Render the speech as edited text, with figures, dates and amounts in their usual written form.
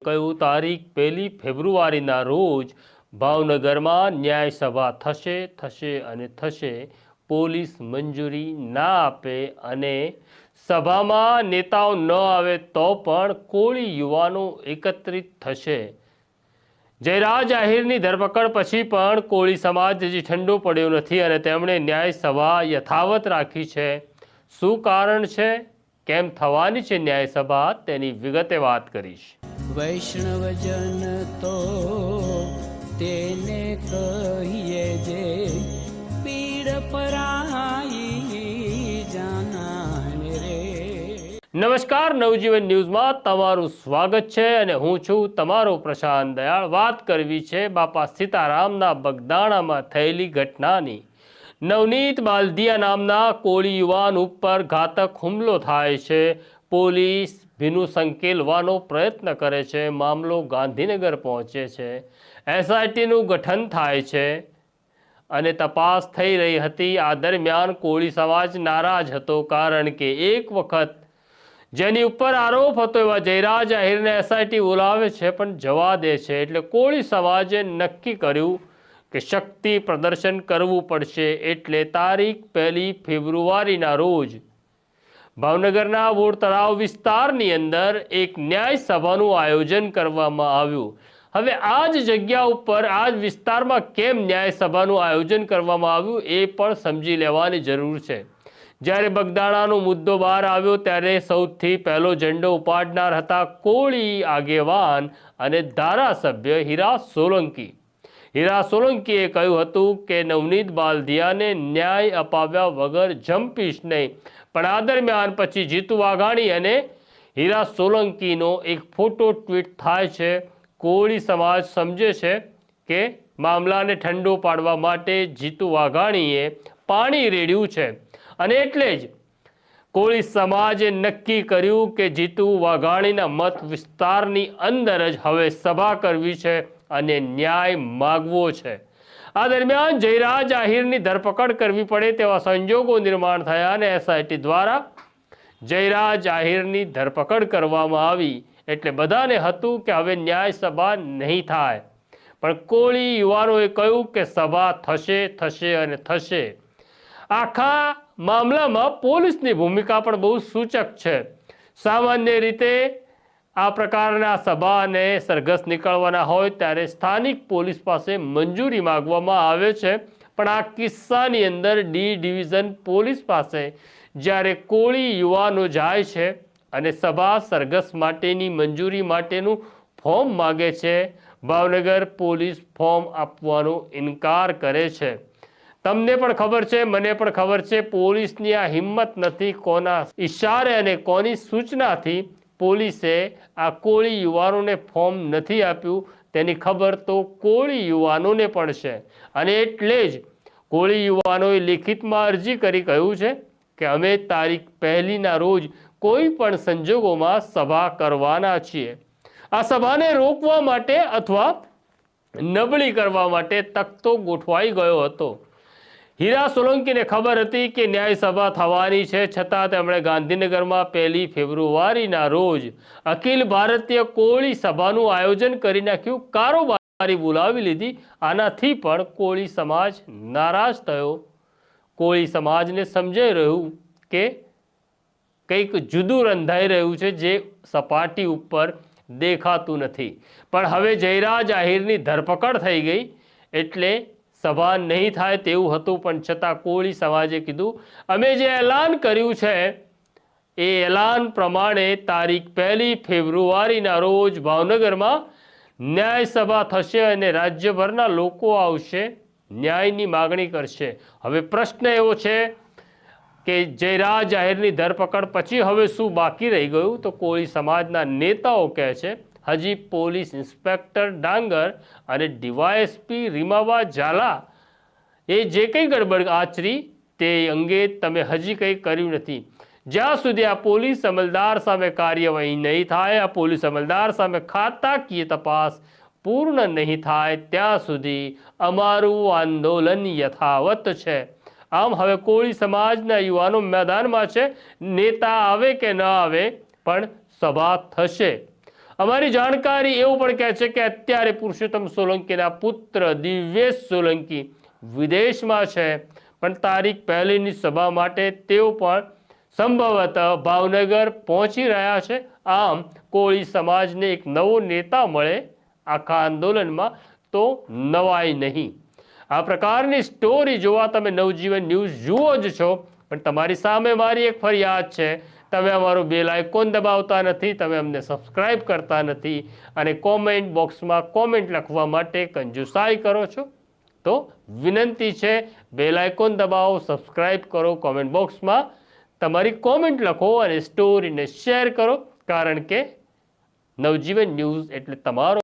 કહ્યું તારીખ 1 ફેબ્રુઆરીના રોજ ભાવનગરમાં ન્યાય સભા થશે. પોલીસ મંજૂરી ના આપે અને સભામાં નેતાઓ ન આવે તો પણ કોળી યુવાનો એકત્રિત થશે. જયરાજ આહિરની ધરપકડ પછી પણ કોળી સમાજ હજી ઠંડો પડ્યો નથી અને તેમણે ન્યાય સભા યથાવત રાખી છે. શું કારણ છે, કેમ થવાની છે ન્યાય સભા, તેની વિગતે વાત કરીશ. વૈષ્ણવજન તો તેને કહીએ જે પીડ પરાઈ જાનાને રે. નમસ્કાર, નવજીવન ન્યૂઝમાં તમારું સ્વાગત છે અને હું છું તમારો પ્રશાંત દયાળ. વાત કરવી છે બાપા સીતારામના બગદાણામાં થયેલી ઘટનાની. નવનીત બાલદિયા નામના કોળી યુવાન ઉપર ઘાતક હુમલો થાય છે. પોલીસ ભીનું સંકેલવાનો પ્રયત્ન કરે છે. મામલો ગાંધીનગર પહોંચે છે. એસઆઈટીનું ગઠન થાય છે અને તપાસ થઈ રહી હતી. આ દરમિયાન કોળી સમાજ નારાજ હતો, કારણ કે એક વખત જેની ઉપર આરોપ હતો એવા જયરાજ આહિરને એસઆઈટી બોલાવે છે પણ જવા દે છે. એટલે કોળી સમાજે નક્કી કર્યું કે શક્તિ પ્રદર્શન કરવું પડશે. એટલે તારીખ 1 ફેબ્રુઆરીના રોજ ભાવનગરના બોર તળાવ વિસ્તારની અંદર એક ન્યાય સભાનું આયોજન કરવામાં આવ્યું. હવે આ જ જગ્યા ઉપર, આ જ વિસ્તારમાં કેમ ન્યાય સભાનું આયોજન કરવામાં આવ્યું એ પણ સમજી લેવાની જરૂર છે. જ્યારે બગદાણાનો મુદ્દો બહાર આવ્યો ત્યારે સૌથી પહેલો ઝંડો ઉપાડનાર હતા કોળી આગેવાન અને ધારાસભ્ય હીરા સોલંકી. હીરા સોલંકીએ કહ્યું હતું કે નવનીત બાલદિયાને ન્યાય અપાવ્યા વગર જંપીશ નહીં. પણ આ દરમિયાન પછી જીતુ વાઘાણી અને હીરા સોલંકીનો એક ફોટો ટ્વીટ થાય છે. કોળી સમાજ સમજે છે કે મામલાને ઠંડો પાડવા માટે જીતુ વાઘાણીએ પાણી રેડ્યું છે અને એટલે જ કોળી સમાજે નક્કી કર્યું કે જીતુ વાઘાણીના મત વિસ્તારની અંદર જ હવે સભા કરવી છે અને ન્યાય માગવો છે. આ દરમિયાન જયરાજ આહિરની ધરપકડ કરવી પડે તેવા સંજોગો નિર્માણ થયા અને એસઆઈટી દ્વારા જયરાજ આહિરની ધરપકડ કરવામાં આવી. એટલે બધાને હતું કે હવે ન્યાય સભા નહીં થાય. પણ કોળી યુવાનોએ કહ્યું કે સભા થશે અને થશે. આખા મામલામાં પોલીસની ભૂમિકા પણ બહુ સૂચક છે. સામાન્ય રીતે આ પ્રકારના સભા અને સરઘસ નીકળવાના હોય ત્યારે સ્થાનિક પોલીસ પાસે મંજૂરી માંગવામાં આવે છે. પણ આ કિસ્સાની અંદર ડી ડિવિઝન પોલીસ પાસે જ્યારે કોળી યુવાનો જાય છે અને સભા સરઘસ માટેની મંજૂરી માટેનું ફોર્મ માગે છે, ભાવનગર પોલીસ ફોર્મ આપવાનો ઇનકાર કરે છે. તમને પણ ખબર છે, મને પણ ખબર છે, પોલીસની આ હિંમત નથી. કોના ઈશારે અને કોની સૂચનાથી પોલીસે આ કોળી યુવાનોને ફોર્મ નથી આપ્યું તેની ખબર તો કોળી યુવાનોને પણ છે. અને એટલે જ કોળી યુવાનોએ લિખિતમાં અરજી કરી કહ્યું છે કે અમે તારીખ 1ના રોજ કોઈ પણ સંજોગોમાં સભા કરવાના છીએ. આ સભાને રોકવા માટે અથવા નબળી કરવા માટે તખતો ગોઠવાઈ ગયો હતો. હીરા સોલંકીને ખબર હતી કે ન્યાય સભા થવાની છે, છતાં તેમણે ગાંધીનગરમાં 1 ફેબ્રુઆરીના રોજ અખિલ ભારતીય કોળી સભાનું આયોજન કરી નાખ્યું. કારોબારી બોલાવી લીધી. આનાથી પણ કોળી સમાજ નારાજ થયો. કોળી સમાજને સમજાઈ રહ્યું કે કંઈક જુદું રંધાઈ રહ્યું છે જે સપાટી ઉપર દેખાતું નથી. પણ હવે જયરાજ આહિરની ધરપકડ થઈ ગઈ એટલે સભા નહીં થાય તેવું હતું. પણ છતાં કોળી સમાજે કીધું અમે જે એલાન કર્યું છે એ એલાન પ્રમાણે તારીખ 1 ફેબ્રુઆરીના રોજ ભાવનગરમાં ન્યાય સભા થશે અને રાજ્યભરના લોકો આવશે, ન્યાયની માગણી કરશે. હવે પ્રશ્ન એવો છે કે જયરાજ આહિરની ધરપકડ પછી હવે શું બાકી રહી ગયું? તો કોળી સમાજના નેતાઓ કહે છે હજી પોલીસ ઇન્સ્પેક્ટર ડાંગર અને ડીવાયએસપી રીમાબા ઝાલા એ જે કંઈ ગડબડ આચરી તે અંગે તમે હજી કંઈ કર્યું નથી. જ્યાં સુધી આ પોલીસ અમલદાર સામે કાર્યવાહી નહીં થાય, આ પોલીસ અમલદાર સામે ખાતાકીય તપાસ પૂર્ણ નહીં થાય ત્યાં સુધી અમારું આંદોલન યથાવત છે. આમ હવે કોળી સમાજના યુવાનો મેદાનમાં છે. નેતા આવે કે ન આવે પણ સભા થશે. અમારી જાણકારી એવું પણ કહે છે કે અત્યારે પુરુષોત્તમ સોલંકીના પુત્ર દિવ્યેશ સોલંકી વિદેશમાં છે, પણ તારીખ 1ની સભા માટે તેઓ પણ સંભવતઃ ભાવનગર પહોંચી રહ્યા છે. આમ કોળી સમાજને એક નવો નેતા મળે આખા આંદોલનમાં તો નવાઈ નહીં. આ પ્રકારની સ્ટોરી જોવા તમે નવજીવન ન્યૂઝ જુઓ જ છો, પણ તમારી સામે મારી એક ફરિયાદ છે, તમે અમારું બેલ આઇકોન દબાવતા નથી, તમે અમને સબસ્ક્રાઇબ કરતા નથી અને કોમેન્ટ બોક્સમાં કોમેન્ટ લખવા માટે કંજુસાઈ કરો છો. તો વિનંતી છે, બેલ આઇકોન દબાવો, સબસ્ક્રાઇબ કરો, કોમેન્ટ બોક્સમાં તમારી કોમેન્ટ લખો અને સ્ટોરીને શેર કરો, કારણ કે નવજીવન ન્યૂઝ એટલે તમારો